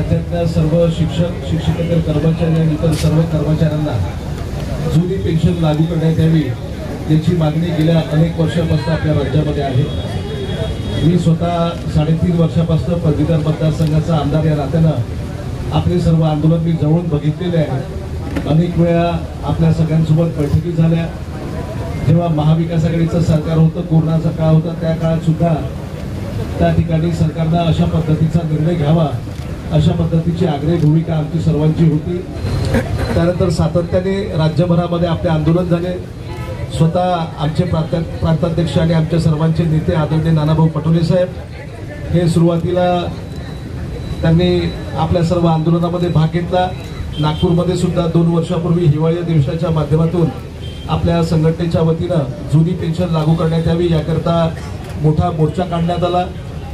राज्यातल्या सर्व शिक्षक शिक्षकेतर कर्मचारी आणि इतर सर्व कर्मचाऱ्यांना जुनी पेन्शन लागू करण्यात यावी याची मागणी गेल्या अनेक वर्षांपासून आपल्या राज्यामध्ये आहे। मी स्वतः 3.5 वर्षापासून पदवीधर मतदारसंघाचा आमदार या नात्यानं आपले सर्व आंदोलन मी जवळून बघितलेले आहे। अनेक वेळा आपल्या सगळ्यांसोबत बैठकी झाल्या। जेव्हा महाविकास आघाडीचं सरकार होतं, कोरोनाचा काळ होता, त्या काळात सुद्धा त्या ठिकाणी सरकारने अशा पद्धतीचा निर्णय घ्यावा अशा पद्धतीची आग्रही भूमिका आमची सर्वांची होती। त्यानंतर सातत्याने राज्यभरामध्ये आपले आंदोलन झाले। स्वतः आमचे प्रांताध्यक्ष आणि आमच्या सर्वांचे नेते आदरणीय नानाभाऊ पटोले साहेब हे सुरुवातीला त्यांनी आपल्या सर्व आंदोलनामध्ये भाग घेतला। नागपूरमध्ये सुद्धा 2 वर्षापूर्वी हिवाळी अधिवेशनाच्या माध्यमातून आपल्या संघटनेच्या वतीनं जुनी पेन्शन लागू करण्यात यावी याकरता मोठा मोर्चा काढण्यात आला।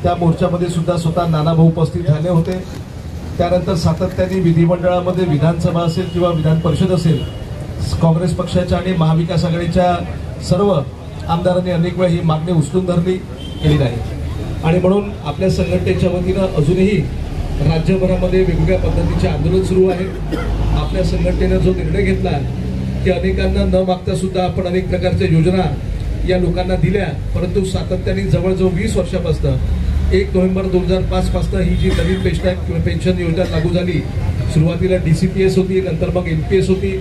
त्या मोर्चामध्ये सुद्धा स्वतः नानाभाऊ उपस्थित झाले होते। त्यानंतर सातत्याने विधिमंडळामध्ये विधानसभा असेल किंवा विधान परिषद असेल, काँग्रेस पक्षाच्या आणि महाविकास आघाडीच्या सर्व आमदारांनी अनेक वेळा ही मागणी उचलून धरली गेली नाही आणि म्हणून आपल्या संघटनेच्या वतीनं अजूनही राज्यभरामध्ये वेगवेगळ्या पद्धतीचे आंदोलन सुरू आहे। आपल्या संघटनेने जो निर्णय घेतला की अनेकांना न मागता सुद्धा आपण अनेक प्रकारच्या योजना या लोकांना दिल्या, परंतु सातत्याने जवळजवळ 20 वर्षापासून 1 नोव्हेंबर 2005 पासून ही जी नवीन पेन्शन योजना लागू झाली, सुरुवातीला DCPS होती, नंतर मग NPS होती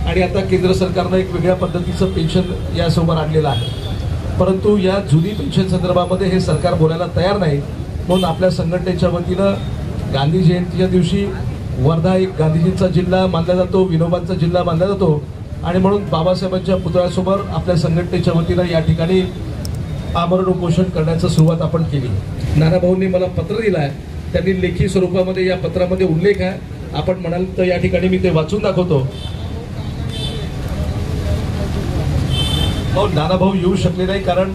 आणि आता केंद्र सरकारनं एक वेगळ्या पद्धतीचं पेन्शन यासमोर आणलेलं आहे। परंतु या जुनी पेन्शन संदर्भामध्ये हे सरकार बोलायला तयार नाही। म्हणून आपल्या संघटनेच्या वतीनं गांधी जयंतीच्या दिवशी वर्धा एक गांधीजींचा जिल्हा मानला जातो, विनोबांचा जिल्हा मानला जातो आणि म्हणून बाबासाहेबांच्या पुतळ्यासमोर आपल्या संघटनेच्या वतीनं या ठिकाणी आमरण उपोषण करण्याची सुरुवात आपण केली। नानाभाऊंनी मला पत्र दिलं आहे, त्यांनी लेखी स्वरूपामध्ये या पत्रामध्ये उल्लेख आहे, आपण म्हणाल तर या ठिकाणी मी ते वाचून दाखवतो। नानाभाऊ येऊ शकले नाही कारण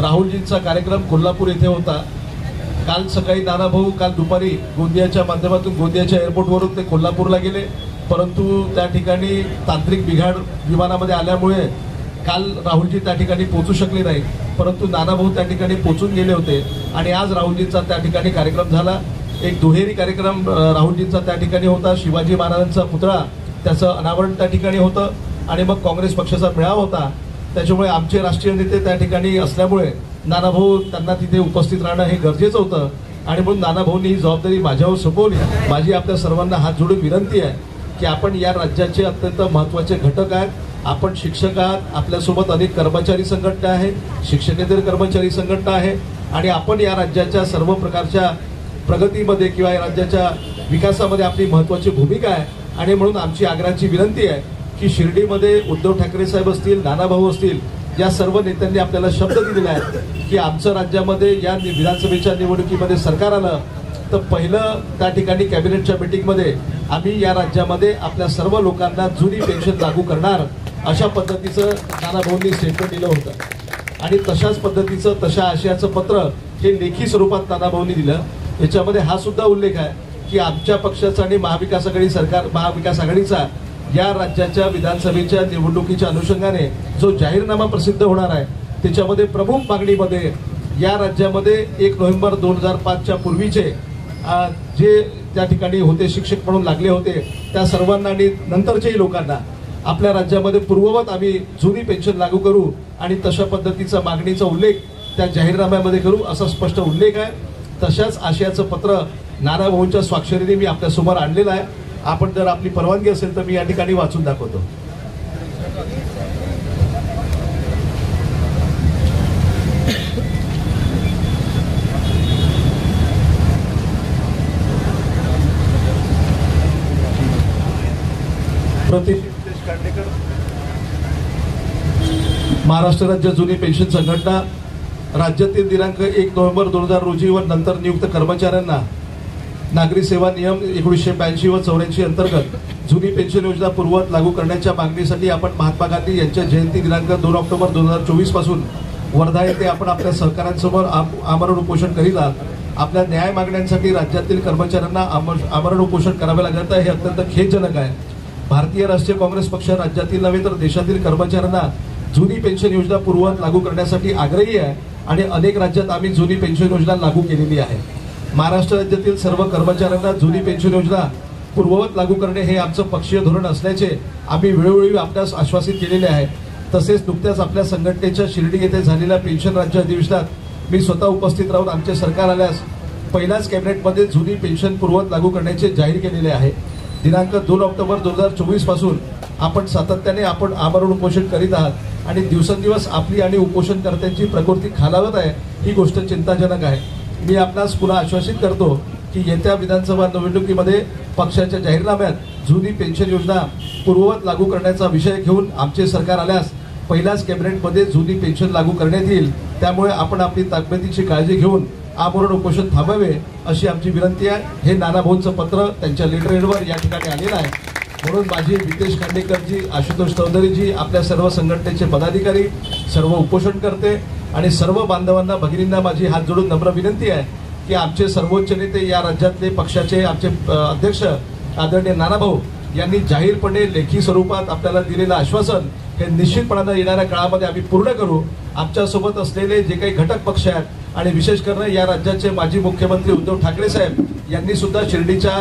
राहुलजींचा कार्यक्रम कोल्हापूर येथे होता। काल सकाळी नानाभाऊ काल दुपारी गोंदियाच्या माध्यमातून गोंदियाच्या एअरपोर्टवरून ते कोल्हापूरला गेले, परंतु त्या ठिकाणी तांत्रिक बिघाड विमानामध्ये आल्यामुळे काल राहुलजी त्या ठिकाणी पोहोचू शकले नाही, परंतु नानाभाऊ त्या ठिकाणी पोहोचून गेले होते आणि आज राहुलजींचा त्या ठिकाणी कार्यक्रम झाला। एक दुहेरी कार्यक्रम राहुलजींचा त्या ठिकाणी होता। शिवाजी महाराजांचा पुतळा त्याचं अनावरण त्या ठिकाणी होतं आणि मग काँग्रेस पक्षाचा मेळावा होता। त्याच्यामुळे आमचे राष्ट्रीय नेते त्या ठिकाणी असल्यामुळे नानाभाऊ त्यांना तिथे उपस्थित राहणं हे गरजेचं होतं आणि म्हणून नानाभाऊंनी ही जबाबदारी माझ्यावर सोपवली। माझी आपल्या सर्वांना हात जोडून विनंती आहे की आपण या राज्याचे अत्यंत महत्त्वाचे घटक आहेत। आपण शिक्षक आहात, आपल्यासोबत अनेक कर्मचारी संघटना आहेत, शिक्षकेतर कर्मचारी संघटना आहे आणि आपण या राज्याच्या सर्व प्रकारच्या प्रगतीमध्ये किंवा या राज्याच्या विकासामध्ये आपली महत्त्वाची भूमिका आहे आणि म्हणून आमची आग्रहाची विनंती आहे की शिर्डीमध्ये उद्धव ठाकरे साहेब असतील, नानाभाऊ असतील, या सर्व नेत्यांनी आपल्याला शब्द दिलेला आहे की आमच्या राज्यामध्ये या विधानसभेच्या निवडणुकीमध्ये सरकार आलं तर पहिलं त्या ठिकाणी कॅबिनेटच्या मीटिंगमध्ये आम्ही या राज्यामध्ये आपल्या सर्व लोकांना जुनी पेन्शन लागू करणार अशा पद्धतीचं नानाभाऊंनी स्टेटमेंट दिलं होतं आणि तशाच पद्धतीचं तशा आशयाचं पत्र हे लेखी स्वरूपात नानाभाऊंनी दिलं। याच्यामध्ये हा सुद्धा उल्लेख आहे की आमच्या पक्षाचा आणि महाविकास आघाडीचा या राज्याच्या विधानसभेच्या निवडणुकीच्या अनुषंगाने जो जाहीरनामा प्रसिद्ध होणार आहे त्याच्यामध्ये प्रमुख मागणीमध्ये या राज्यामध्ये 1 नोव्हेंबर 2005च्या पूर्वीचे जे त्या ठिकाणी होते शिक्षक म्हणून लागले होते त्या सर्वांना आणि नंतरच्याही लोकांना आपल्या राज्यामध्ये पूर्ववत आम्ही जुनी पेन्शन लागू करू आणि तशा पद्धतीचा मागणीचा उल्लेख त्या जाहीरनाम्यामध्ये करू असा स्पष्ट उल्लेख आहे। तशाच आशयाचं पत्र नानाभाऊंच्या स्वाक्षरीने मी आपल्यासमोर आणलेलं आहे। आपण जर आपली परवानगी असेल तर मी या ठिकाणी वाचून दाखवतो। महाराष्ट्र राज्य जुनी पेन्शन संघटना राज्यातील दिनांक 1 नोव्हेंबर 2000 रोजी व नंतर नियुक्त कर्मचाऱ्यांना नागरी सेवा नियम 1982 व 84 अंतर्गत जुनी पेन्शन योजना पूर्ववत लागू करण्याच्या मागणीसाठी आपण महात्मा गांधी यांच्या जयंती दिनांक 2 ऑक्टोबर 2024 पासून वर्धा येथे आपण आपल्या सहकाऱ्यांसमोर आमरण उपोषण करीत आहात। आपल्या न्याय मागण्यांसाठी राज्यातील कर्मचाऱ्यांना आमरण उपोषण करावे लागत आहे हे अत्यंत खेदजनक आहे। भारतीय राष्ट्रीय काँग्रेस पक्ष राज्यातील नव्हे तर देशातील कर्मचाऱ्यांना जुनी पेन्शन योजना पूर्ववत लागू करण्यासाठी आग्रही आहे आणि अनेक राज्यात आम्ही जुनी पेन्शन योजना लागू केलेली आहे। महाराष्ट्र राज्यातील सर्व कर्मचाऱ्यांना जुनी पेन्शन योजना पूर्ववत लागू करणे हे आमचं पक्षीय धोरण असल्याचे आम्ही वेळोवेळी आपल्यास आश्वासित केलेले आहे। तसेच नुकत्याच आपल्या संघटनेच्या शिर्डी येथे झालेल्या पेन्शन राज्य अधिवेशनात मी स्वतः उपस्थित राहून आमचे सरकार आल्यास पहिल्याच कॅबिनेटमध्ये जुनी पेन्शन पूर्ववत लागू करण्याचे जाहीर केलेले आहे। दिनांक 2 ऑक्टोबर 2024 पासून आपण सातत्याने आमरण उपोषण करीत आहात आणि दिवसेंदिवस आपली आणि उपोषणकर्त्यांची प्रकृती खालावत आहे, ही गोष्ट चिंताजनक आहे। मी आपणास पुन्हा आश्वासित करतो की येत्या विधानसभा निवडणुकीमध्ये पक्षाच्या जाहीरनाम्यात जुनी पेन्शन योजना पूर्ववत लागू करण्याचा विषय घेऊन आमचे सरकार आल्यास पहिल्याच कॅबिनेटमध्ये जुनी पेन्शन लागू करण्यात येईल। त्यामुळे आपण आपली तब्येतीची काळजी घेऊन आमरण उपोषण थांबवावे अशी आमची विनंती आहे। हे नानाभाऊंचं पत्र त्यांच्या लेटरहेडवर या ठिकाणी आलेलं आहे। म्हणून माझी वितेश खांडेकरजी, आशुतोष चौधरीजी, आपल्या सर्व संघटनेचे पदाधिकारी, सर्व उपोषणकर्ते आणि सर्व बांधवांना भगिनींना माझी हात जोडून नम्र विनंती आहे की आमचे सर्वोच्च नेते, या राज्यातले पक्षाचे आमचे अध्यक्ष आदरणीय नानाभाऊ यांनी जाहीरपणे लेखी स्वरूपात आपल्याला दिलेलं आश्वासन हे निश्चितपणाने येणाऱ्या काळामध्ये आम्ही पूर्ण करू। आमच्यासोबत असलेले जे काही घटक पक्ष आहेत आणि विशेष करून या राज्याचे माजी मुख्यमंत्री उद्धव ठाकरे साहेब यांनी सुद्धा शिर्डीच्या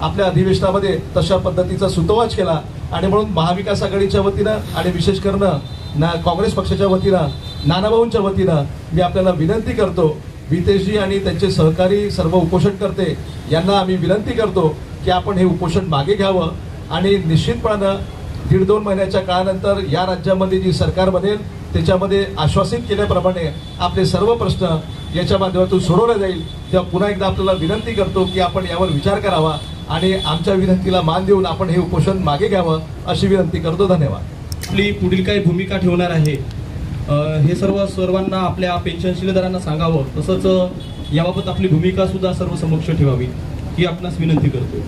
आपल्या अधिवेशनामध्ये तशा पद्धतीचा सुतोवाच केला आणि म्हणून महाविकास आघाडीच्या वतीनं आणि विशेष करून काँग्रेस पक्षाच्या वतीनं, नानाभाऊंच्या वतीनं मी आपल्याला विनंती करतो, वितेशजी आणि त्यांचे सहकारी सर्व उपोषणकर्ते यांना आम्ही विनंती करतो की आपण हे उपोषण मागे घ्यावं आणि निश्चितपणानं 1.5-2 महिन्याच्या काळानंतर या राज्यामध्ये जी सरकार बनेल त्याच्यामध्ये आश्वासित केल्याप्रमाणे आपले सर्व प्रश्न याच्या माध्यमातून सोडवले जाईल। तेव्हा पुन्हा एकदा आपल्याला विनंती करतो की आपण यावर विचार करावा आणि आमच्या विनंतीला मान देऊन आपण हे उपोषण मागे घ्यावं अशी विनंती करतो। धन्यवाद। आपली पुढील काय भूमिका ठेवणार आहे हे सर्वांना आपल्या पेन्शनशीलदारांना सांगावं, तसंच याबाबत आपली भूमिका सुद्धा सर्व समक्ष ठेवावी ही आपणास विनंती करतो।